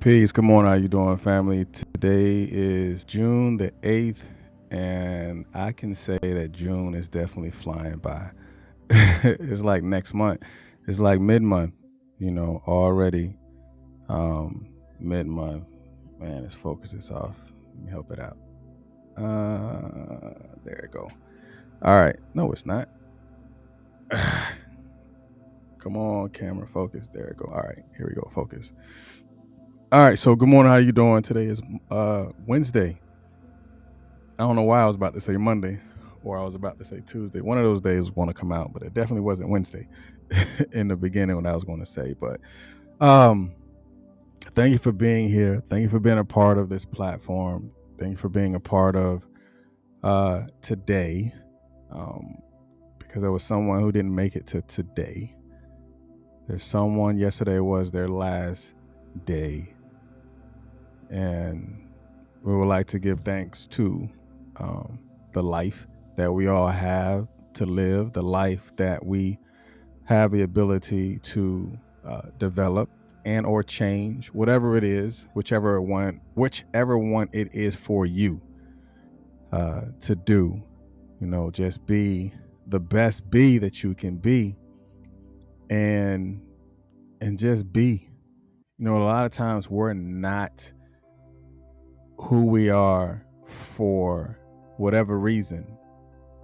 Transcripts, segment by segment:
Peace. Good morning. How you doing, family? Today is June the 8th, and I can say that June is definitely flying by. It's like next month. It's like mid-month, already mid-month. Man, this focus is off. Let me help it out. There it go. All right. No, it's not. Come on, camera, focus. There it go. All right. Here we go. Focus. All right, so good morning. How you doing? Today is Wednesday. I don't know why I was about to say Monday or I was about to say Tuesday. One of those days want to come out, but it definitely wasn't Wednesday in the beginning when I was going to say. But thank you for being here. Thank you for being a part of this platform. Thank you for being a part of today, because there was someone who didn't make it to today. There's someone, yesterday was their last day. And we would like to give thanks to the life that we all have to live, the life that we have the ability to develop and or change, whatever it is, whichever one it is for you to do. Just be the best be that you can be, and just be. A lot of times we're not who we are for whatever reason,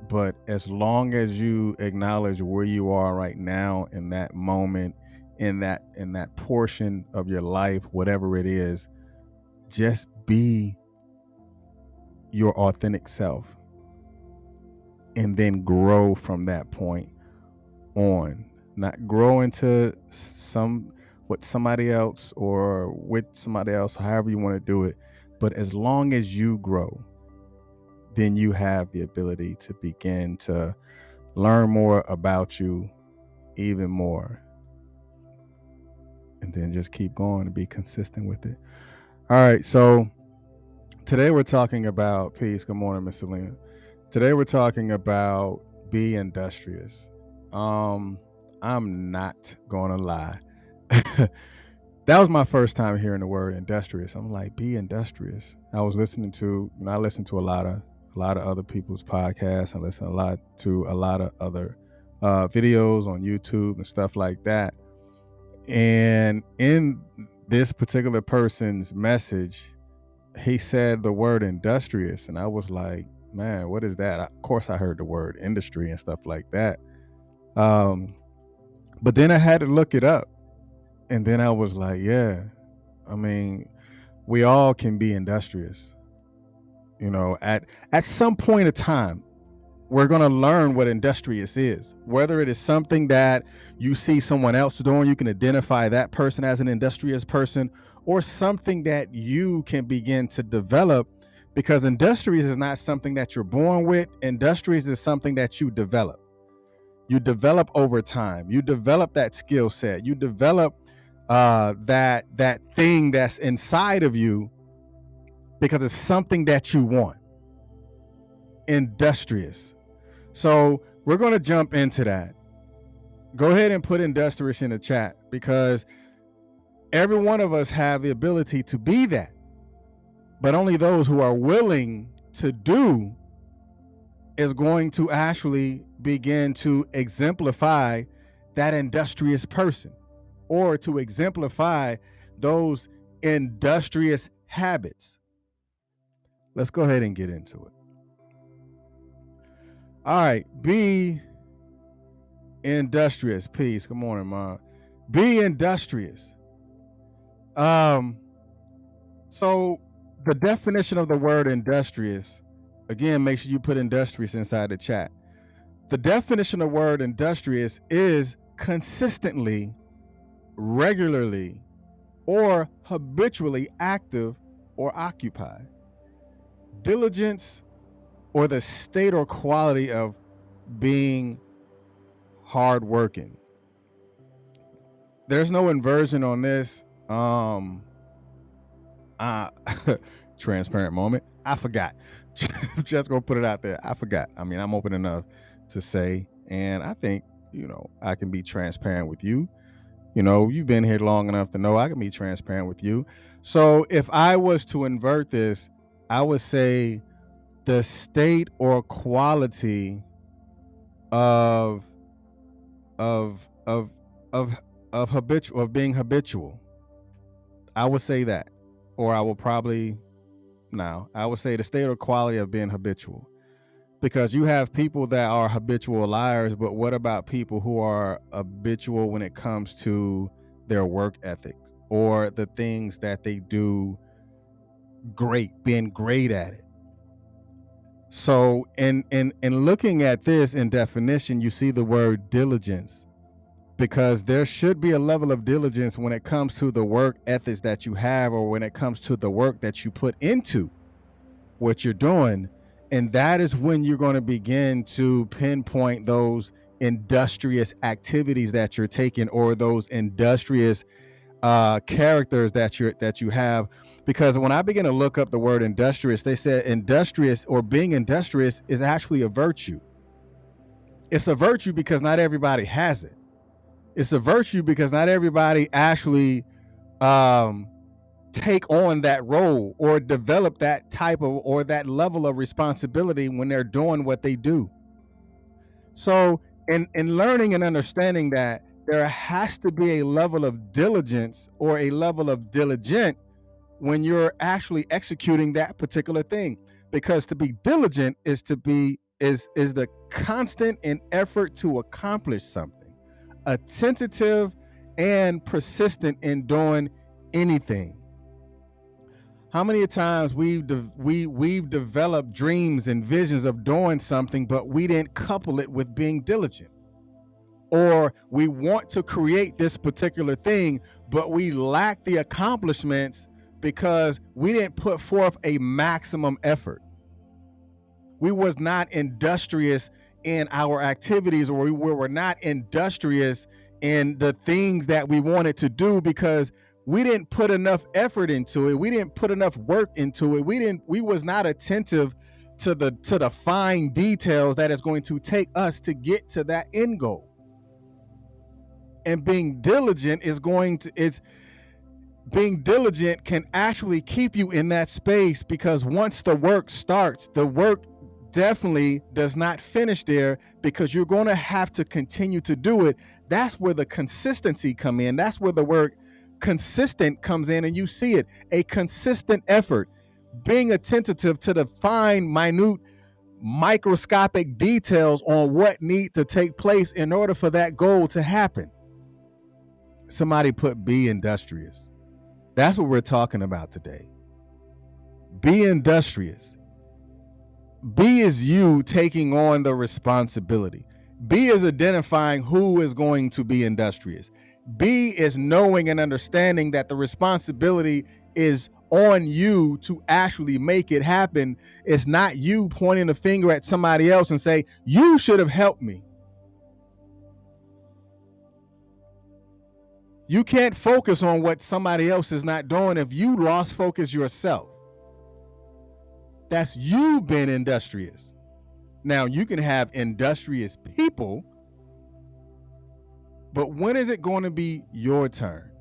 but as long as you acknowledge where you are right now in that moment, in that portion of your life, whatever it is, just be your authentic self and then grow from that point on. Not grow into with somebody else or with somebody else, however you want to do it. But as long as you grow, then you have the ability to begin to learn more about you even more. And then just keep going and be consistent with it. All right. So today we're talking about peace. Good morning, Miss Selena. Today we're talking about be industrious. I'm not going to lie. That was my first time hearing the word industrious. I'm like, be industrious. I was listening to, I listen to a lot of other people's podcasts. I listen to a lot of other videos on YouTube and stuff like that. And in this particular person's message, he said the word industrious. And I was like, man, what is that? Of course, I heard the word industry and stuff like that. But then I had to look it up. And then I was like, yeah, I mean, we all can be industrious. At some point of time, we're going to learn what industrious is. Whether it is something that you see someone else doing, you can identify that person as an industrious person, or something that you can begin to develop, because industrious is not something that you're born with. Industrious is something that you develop. You develop over time. You develop that skill set. You develop that thing that's inside of you because it's something that you want. Industrious. So we're going to jump into that. Go ahead and put industrious in the chat, because every one of us have the ability to be that, but only those who are willing to do is going to actually begin to exemplify that industrious person, or to exemplify those industrious habits. Let's go ahead and get into it. All right, be industrious. Peace. Good morning, Mom. Be industrious. So the definition of the word industrious, again, make sure you put industrious inside the chat. The definition of the word industrious is consistently, regularly, or habitually active or occupied. Diligence, or the state or quality of being hardworking. There's no inversion on this. Transparent moment. I forgot. Just gonna put it out there. I forgot. I mean, I'm open enough to say, and I think, I can be transparent with you. You've been here long enough to know I can be transparent with you. So if I was to invert this, I would say the state or quality of of of of of being habitual. I would say that. Or I will probably I would say the state or quality of being habitual. Because you have people that are habitual liars, but what about people who are habitual when it comes to their work ethic or the things that they do great, being great at it? So in looking at this in definition, you see the word diligence, because there should be a level of diligence when it comes to the work ethics that you have, or when it comes to the work that you put into what you're doing. And that is when you're going to begin to pinpoint those industrious activities that you're taking, or those industrious characters that you have. Because when I begin to look up the word industrious, they said industrious, or being industrious, is actually a virtue. It's a virtue because not everybody has it. It's a virtue because not everybody actually take on that role or develop that type of, or that level of responsibility when they're doing what they do. So in learning and understanding that there has to be a level of diligence or a level of diligent when you're actually executing that particular thing. Because to be diligent is to be is the constant and effort to accomplish something, attentive and persistent in doing anything. How many times we've developed dreams and visions of doing something, but we didn't couple it with being diligent? Or we want to create this particular thing, but we lack the accomplishments because we didn't put forth a maximum effort. We was not industrious in our activities, or we were not industrious in the things that we wanted to do, because we didn't put enough effort into it. We didn't put enough work into it. We was not attentive to the fine details that is going to take us to get to that end goal. And being diligent being diligent can actually keep you in that space, because once the work starts, the work definitely does not finish there, because you're going to have to continue to do it. That's where the consistency come in. That's where the word consistent comes in, and you see it, a consistent effort, being attentive to the fine, minute, microscopic details on what need to take place in order for that goal to happen. Somebody put be industrious. That's what we're talking about today. Be industrious. B is you taking on the responsibility. B is identifying who is going to be industrious. B is knowing and understanding that the responsibility is on you to actually make it happen. It's not you pointing the finger at somebody else and say, you should have helped me. You can't focus on what somebody else is not doing if you lost focus yourself. That's you being industrious. Now, you can have industrious people, but when is it going to be your turn?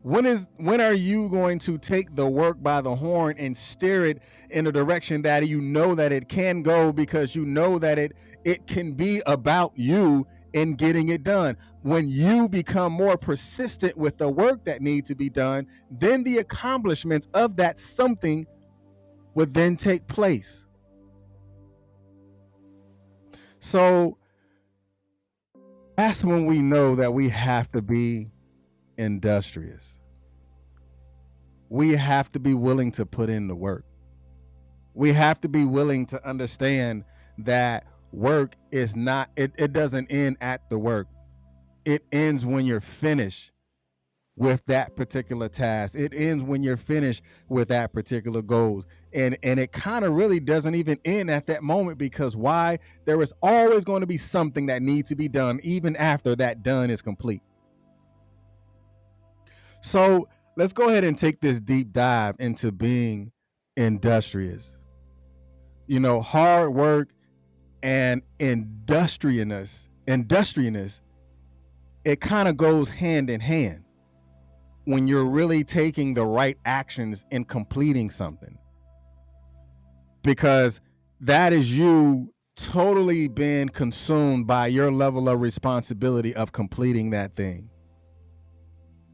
When are you going to take the work by the horn and steer it in a direction that you know that it can go, because you know that it can be about you in getting it done? When you become more persistent with the work that needs to be done, then the accomplishments of that something would then take place. So that's when we know that we have to be industrious. We have to be willing to put in the work. We have to be willing to understand that work is not, it doesn't end at the work. It ends when you're finished with that particular task. It ends when you're finished with that particular goals. And it kind of really doesn't even end at that moment, because why? There is always going to be something that needs to be done even after that done is complete. So let's go ahead and take this deep dive into being industrious. You know, hard work and industriousness, it kind of goes hand in hand. when you're really taking the right actions in completing something, because that is you totally being consumed by your level of responsibility of completing that thing.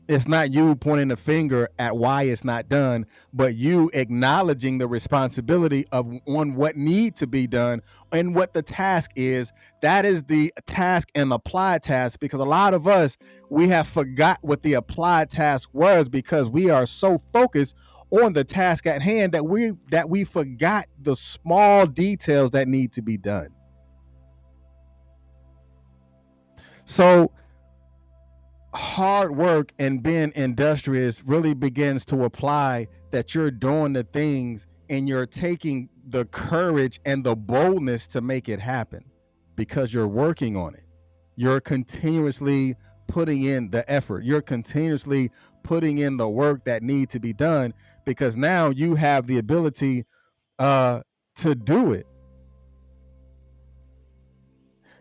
It's not you pointing the finger at why it's not done, but you acknowledging the responsibility of on what needs to be done and what the task is. That is the task and applied task, because a lot of us, we have forgot what the applied task was because we are so focused on the task at hand that we forgot the small details that need to be done. So hard work and being industrious really begins to apply that you're doing the things and you're taking the courage and the boldness to make it happen because you're working on it. You're continuously putting in the effort. You're continuously putting in the work that needs to be done because now you have the ability to do it.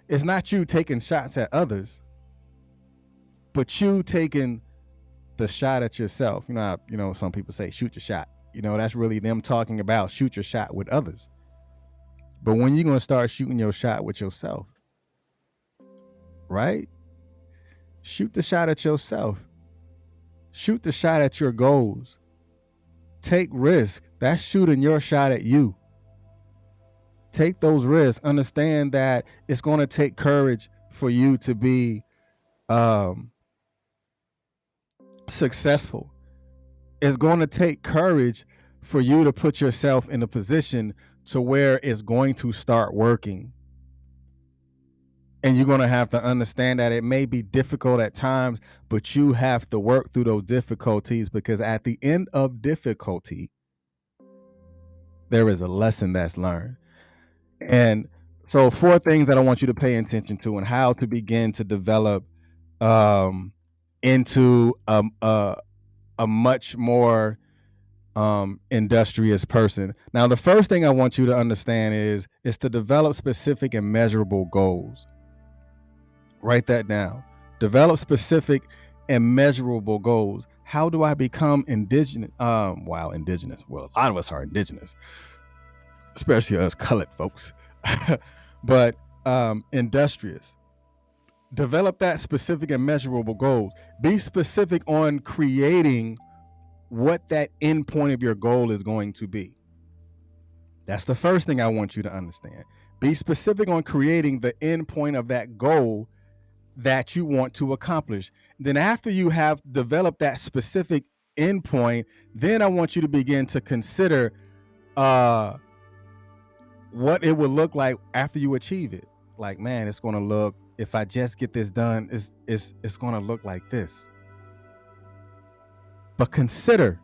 It's not you taking shots at others, but you taking the shot at yourself. Some people say shoot your shot. That's really them talking about shoot your shot with others. But when you're going to start shooting your shot with yourself, right? Shoot the shot at yourself. Shoot the shot at your goals. Take risk. That's shooting your shot at you. Take those risks. Understand that it's going to take courage for you to be successful. It's going to take courage for you to put yourself in a position to where it's going to start working. And you're going to have to understand that it may be difficult at times, but you have to work through those difficulties, because at the end of difficulty, there is a lesson that's learned. And so 4 things that I want you to pay attention to and how to begin to develop into a much more industrious person. Now, the first thing I want you to understand is to develop specific and measurable goals. Write that down. Develop specific and measurable goals. How do I become indigenous? Indigenous. Well, a lot of us are indigenous, especially us colored folks. But industrious. Develop that specific and measurable goals. Be specific on creating what that end point of your goal is going to be. That's the first thing I want you to understand. Be specific on creating the end point of that goal that you want to accomplish. Then after you have developed that specific end point, then I want you to begin to consider what it would look like after you achieve it. Like, man, it's going to look, if I just get this done, it's going to look like this. But consider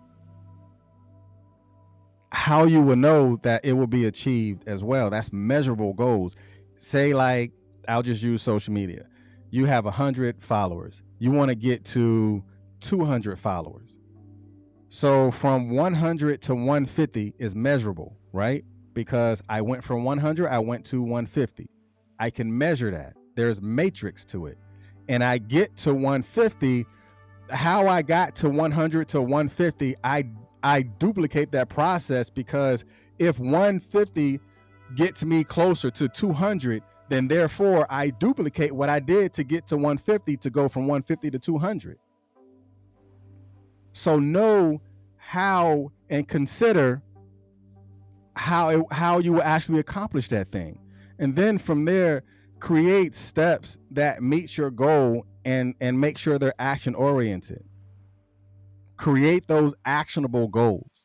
how you will know that it will be achieved as well. That's measurable goals. Say, like, I'll just use social media. You have 100 followers. You want to get to 200 followers. So from 100 to 150 is measurable, right? Because I went from 100, I went to 150. I can measure that. There's matrix to it. And I get to 150. How I got to 100 to 150, I duplicate that process, because if 150 gets me closer to 200, then therefore I duplicate what I did to get to 150 to go from 150 to 200. So know how and consider how you will actually accomplish that thing. And then from there, create steps that meet your goal and make sure they're action oriented. Create those actionable goals.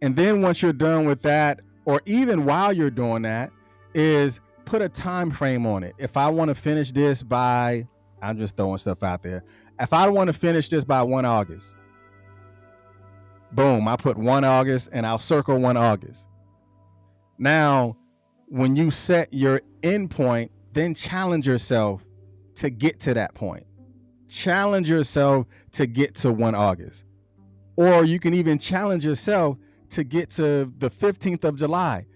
And then once you're done with that, or even while you're doing that, is put a time frame on it. If I want to finish this by, I'm just throwing stuff out there. If I want to finish this by 1 August, boom, I put 1 August and I'll circle 1 August. Now, when you set your end point, then challenge yourself to get to that point. Challenge yourself to get to 1 August. Or you can even challenge yourself to get to the 15th of July.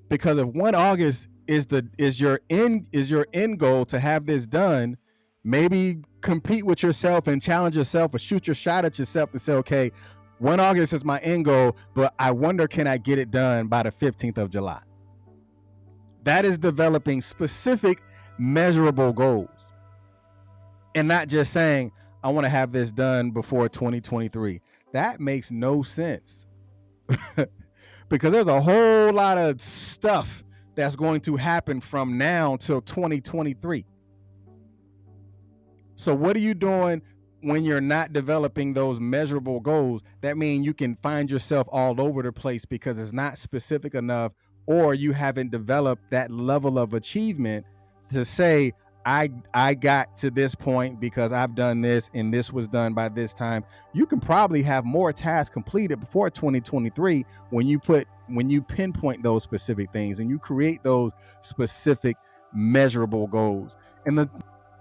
Because if 1 August is your end goal to have this done, maybe compete with yourself and challenge yourself or shoot your shot at yourself to say, okay, 1 August is my end goal, but I wonder, can I get it done by the 15th of July? That is developing specific, measurable goals and not just saying, I want to have this done before 2023. That makes no sense because there's a whole lot of stuff that's going to happen from now till 2023. So what are you doing when you're not developing those measurable goals? That means you can find yourself all over the place because it's not specific enough, or you haven't developed that level of achievement to say, I got to this point because I've done this and this was done by this time. You can probably have more tasks completed before 2023 when you pinpoint those specific things and you create those specific measurable goals. And the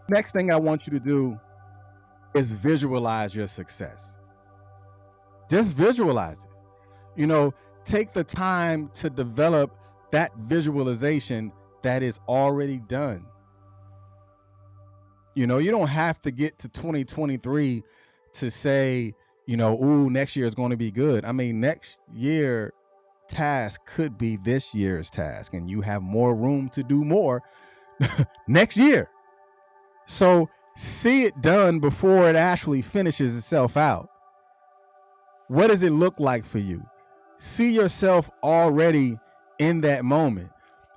next thing I want you to do is visualize your success. Just visualize it. Take the time to develop that visualization that is already done. You don't have to get to 2023 to say, ooh, next year is going to be good. I mean, next year task could be this year's task, and you have more room to do more next year. So see it done before it actually finishes itself out. What does it look like for you? See yourself already in that moment.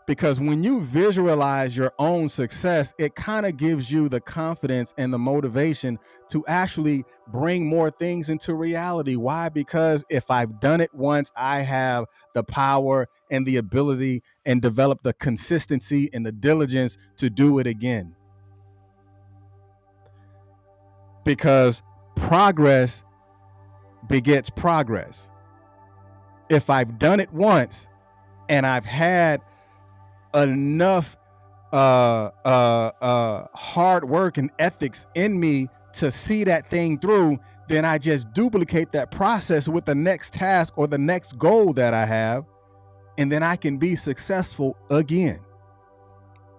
Because when you visualize your own success, it kind of gives you the confidence and the motivation to actually bring more things into reality. Why? Because if I've done it once, I have the power and the ability and develop the consistency and the diligence to do it again. Because progress begets progress. If I've done it once and I've had enough hard work and ethics in me to see that thing through, then I just duplicate that process with the next task or the next goal that I have, and then I can be successful again.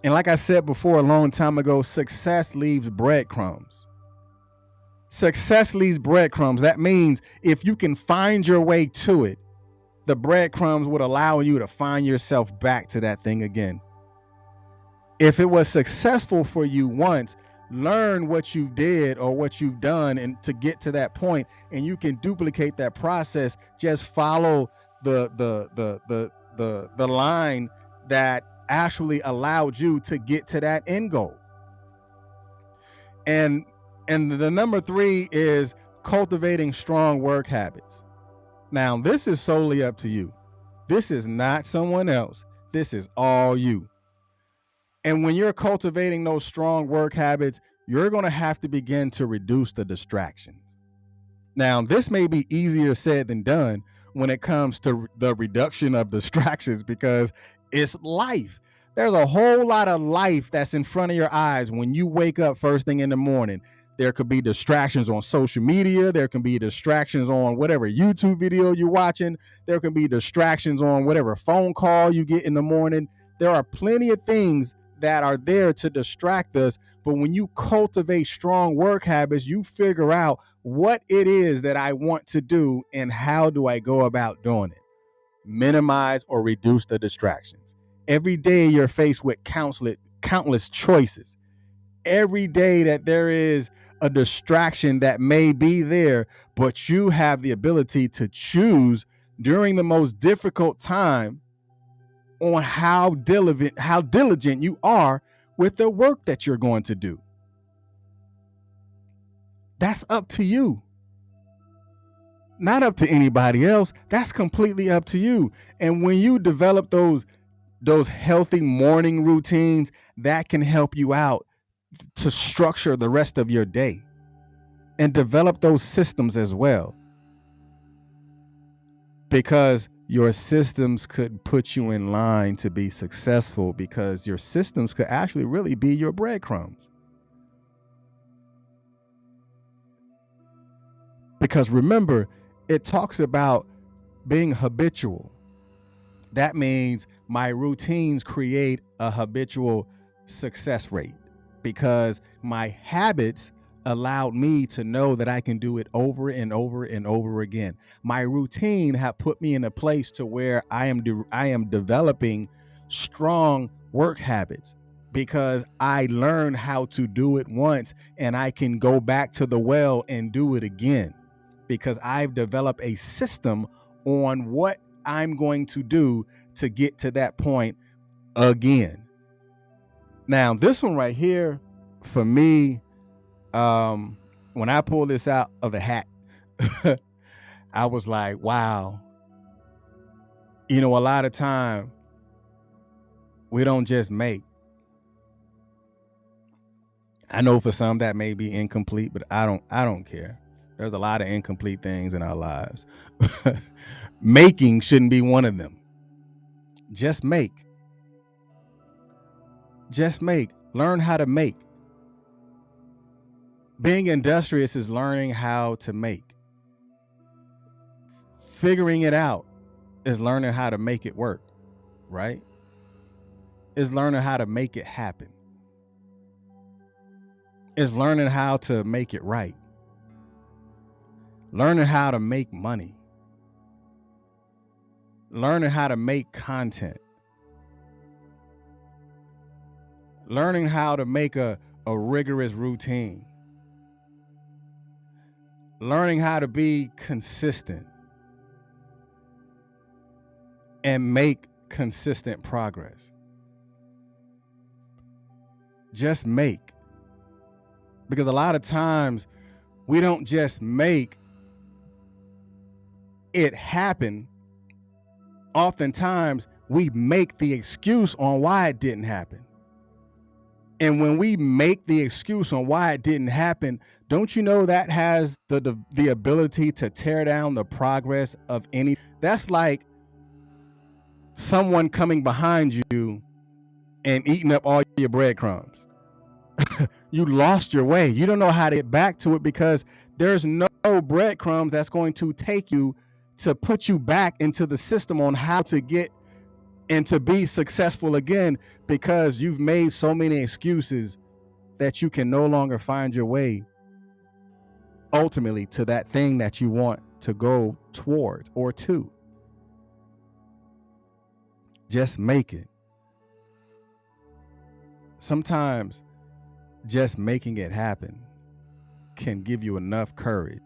And like I said before a long time ago, success leaves breadcrumbs. Success leaves breadcrumbs. That means if you can find your way to it, the breadcrumbs would allow you to find yourself back to that thing again. If it was successful for you once, learn what you did or what you've done and to get to that point, and you can duplicate that process. Just follow the line that actually allowed you to get to that end goal. And the number 3 is cultivating strong work habits. Now, this is solely up to you. This is not someone else. This is all you. And when you're cultivating those strong work habits, you're going to have to begin to reduce the distractions. Now, this may be easier said than done when it comes to the reduction of distractions because it's life. There's a whole lot of life that's in front of your eyes when you wake up first thing in the morning. There could be distractions on social media. There can be distractions on whatever YouTube video you're watching. There can be distractions on whatever phone call you get in the morning. There are plenty of things that are there to distract us. But when you cultivate strong work habits, you figure out what it is that I want to do and how do I go about doing it. Minimize or reduce the distractions. Every day you're faced with countless choices. Every day that there is a distraction that may be there, but you have the ability to choose during the most difficult time on how diligent you are with the work that you're going to do. That's up to you. Not up to anybody else. That's completely up to you. And when you develop those healthy morning routines, that can help you out to structure the rest of your day and develop those systems as well. Because your systems could put you in line to be successful, because your systems could actually really be your breadcrumbs. Because remember, it talks about being habitual. That means my routines create a habitual success rate, because my habits allowed me to know that I can do it over and over and over again. My routine have put me in a place to where I am developing strong work habits because I learned how to do it once and I can go back to the well and do it again because I've developed a system on what I'm going to do to get to that point again. Now, this one right here, for me, when I pulled this out of the hat, I was like, wow. You know, a lot of time we don't just make. I know for some that may be incomplete, but I don't care. There's a lot of incomplete things in our lives. Making shouldn't be one of them. Just make. Just make. Learn how to make. Being industrious is learning how to make. Figuring it out is learning how to make it work, right? Is learning how to make it happen. Is learning how to make it right. Learning how to make money. Learning how to make content. Learning how to make a rigorous routine. Learning how to be consistent and make consistent progress. Just make. Because a lot of times we don't just make it happen. Oftentimes we make the excuse on why it didn't happen. And when we make the excuse on why it didn't happen, don't you know that has the ability to tear down the progress of any? That's like someone coming behind you and eating up all your breadcrumbs. You lost your way. You don't know how to get back to it because there's no breadcrumbs that's going to take you to put you back into the system on how to get and to be successful again, because you've made so many excuses that you can no longer find your way ultimately to that thing that you want to go towards or to. Just make it. Sometimes just making it happen can give you enough courage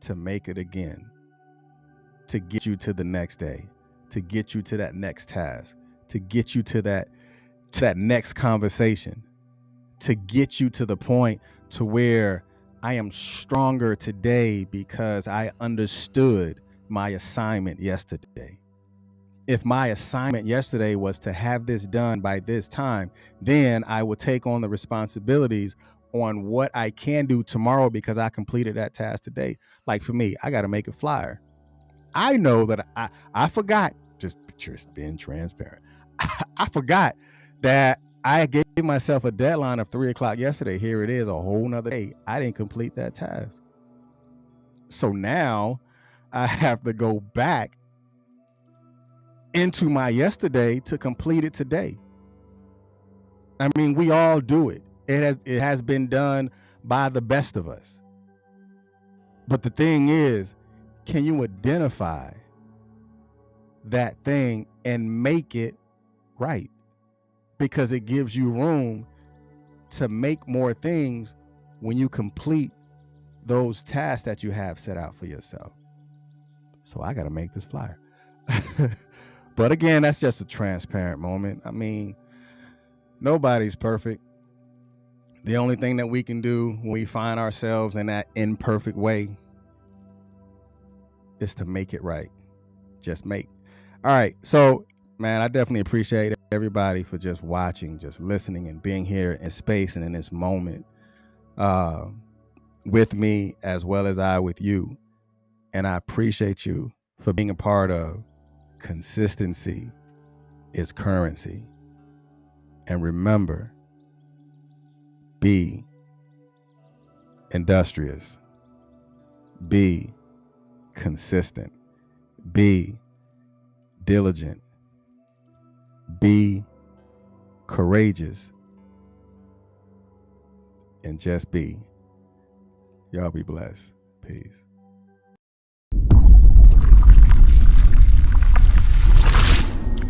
to make it again, to get you to the next day, to get you to that next task, to get you to that next conversation, to get you to the point to where I am stronger today because I understood my assignment yesterday. If my assignment yesterday was to have this done by this time, then I will take on the responsibilities on what I can do tomorrow because I completed that task today. Like for me, I got to make a flyer. I know that I forgot, just being transparent. I forgot that I gave myself a deadline of 3:00 yesterday. Here it is, a whole nother day. I didn't complete that task. So now I have to go back into my yesterday to complete it today. I mean, we all do it. It has been done by the best of us. But the thing is, can you identify that thing and make it right? Because it gives you room to make more things when you complete those tasks that you have set out for yourself. So I got to make this flyer. But again, that's just a transparent moment. I mean, nobody's perfect. The only thing that we can do when we find ourselves in that imperfect way is to make it right. Just make. All right. So, man, I definitely appreciate everybody for just watching, just listening, and being here in space and in this moment with me as well as I with you. And I appreciate you for being a part of Consistency is Currency. And remember, be industrious, be consistent, be diligent, be courageous, and just be. Y'all be blessed. Peace.